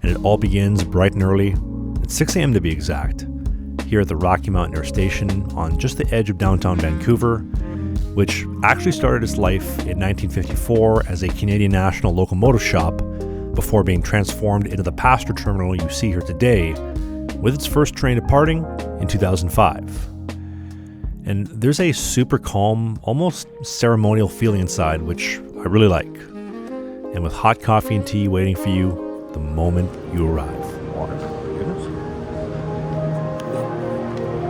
and it all begins bright and early, at 6 a.m. to be exact, here at the Mountaineer station on just the edge of downtown Vancouver, which actually started its life in 1954 as a Canadian National locomotive shop before being transformed into the passenger terminal you see here today, with its first train departing in 2005. And there's a super calm, almost ceremonial feeling inside, which I really like. And with hot coffee and tea waiting for you the moment you arrive. Water, goodness.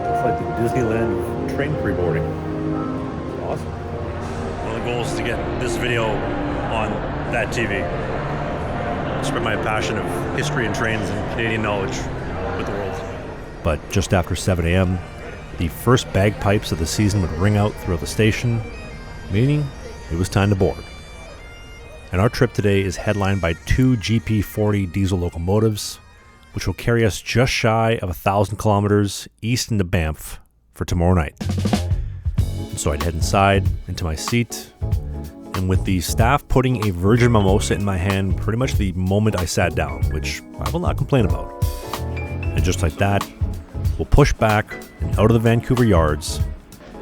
It's like the Disneyland of train pre-boarding. Awesome. One of the goals is to get this video on that TV. Spread my passion of history and trains and Canadian knowledge with the world. But just after 7 a.m., the first bagpipes of the season would ring out throughout the station, meaning it was time to board. And our trip today is headlined by 2 GP40 diesel locomotives, which will carry us just shy of 1,000 kilometers east into Banff for tomorrow night. So I'd head inside, into my seat, and with the staff putting a virgin mimosa in my hand pretty much the moment I sat down, which I will not complain about. And just like that, we'll push back and out of the Vancouver yards,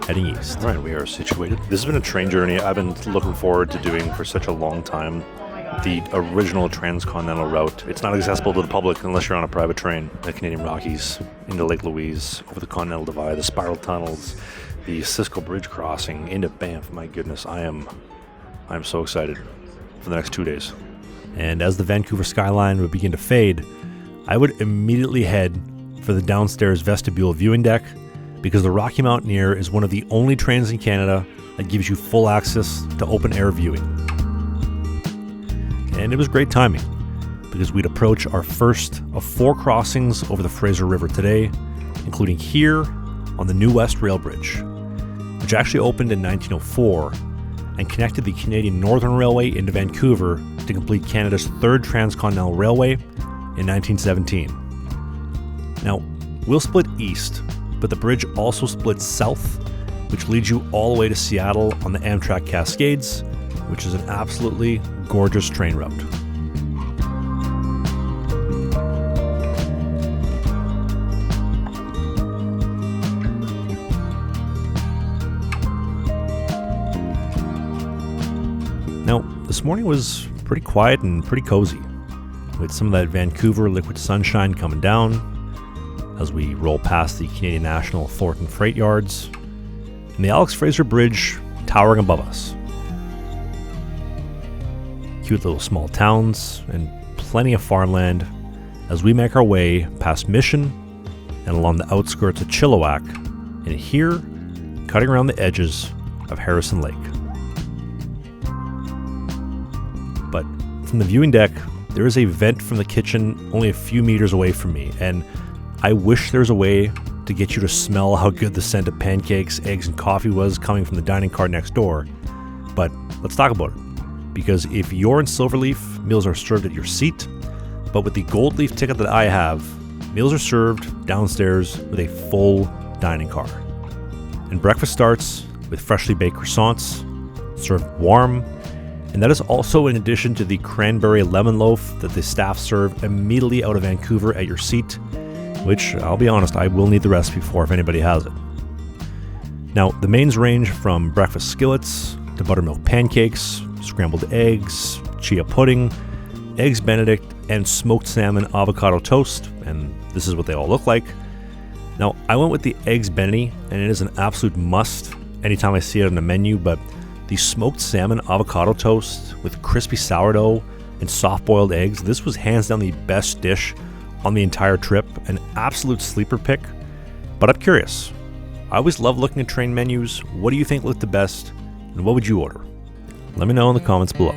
heading east. All right, we are situated. This has been a train journey I've been looking forward to doing for such a long time. The original transcontinental route. It's not accessible to the public unless you're on a private train. The Canadian Rockies, into Lake Louise, over the Continental Divide, the spiral tunnels, the Cisco Bridge crossing, into Banff. My goodness, I am so excited for the next 2 days. And as the Vancouver skyline would begin to fade, I would immediately head for the downstairs vestibule viewing deck, because the Rocky Mountaineer is one of the only trains in Canada that gives you full access to open air viewing. And it was great timing, because we'd approach our first of 4 crossings over the Fraser River today, including here on the New West Rail Bridge, which actually opened in 1904 and connected the Canadian Northern Railway into Vancouver to complete Canada's 3rd transcontinental railway in 1917. Now, we'll split east, but the bridge also splits south, which leads you all the way to Seattle on the Amtrak Cascades, which is an absolutely gorgeous train route. Now, this morning was pretty quiet and pretty cozy, with some of that Vancouver liquid sunshine coming down as we roll past the Canadian National Thornton Freight Yards, and the Alex Fraser Bridge towering above us. Cute little small towns and plenty of farmland as we make our way past Mission and along the outskirts of Chilliwack, and here, cutting around the edges of Harrison Lake. But from the viewing deck, there is a vent from the kitchen only a few meters away from me, and I wish there was a way to get you to smell how good the scent of pancakes, eggs, and coffee was coming from the dining car next door. But let's talk about it. Because if you're in Silverleaf, meals are served at your seat. But with the Gold Leaf ticket that I have, meals are served downstairs with a full dining car. And breakfast starts with freshly baked croissants, served warm. And that is also in addition to the cranberry lemon loaf that the staff serve immediately out of Vancouver at your seat, which, I'll be honest, I will need the recipe for if anybody has it. Now, the mains range from breakfast skillets to buttermilk pancakes, scrambled eggs, chia pudding, eggs Benedict, and smoked salmon avocado toast, and this is what they all look like. Now, I went with the eggs Benedict, and it is an absolute must anytime I see it on the menu, but the smoked salmon avocado toast with crispy sourdough and soft-boiled eggs, this was hands down the best dish on the entire trip, an absolute sleeper pick. But I'm curious. I always love looking at train menus. What do you think looked the best, and what would you order? Let me know in the comments below.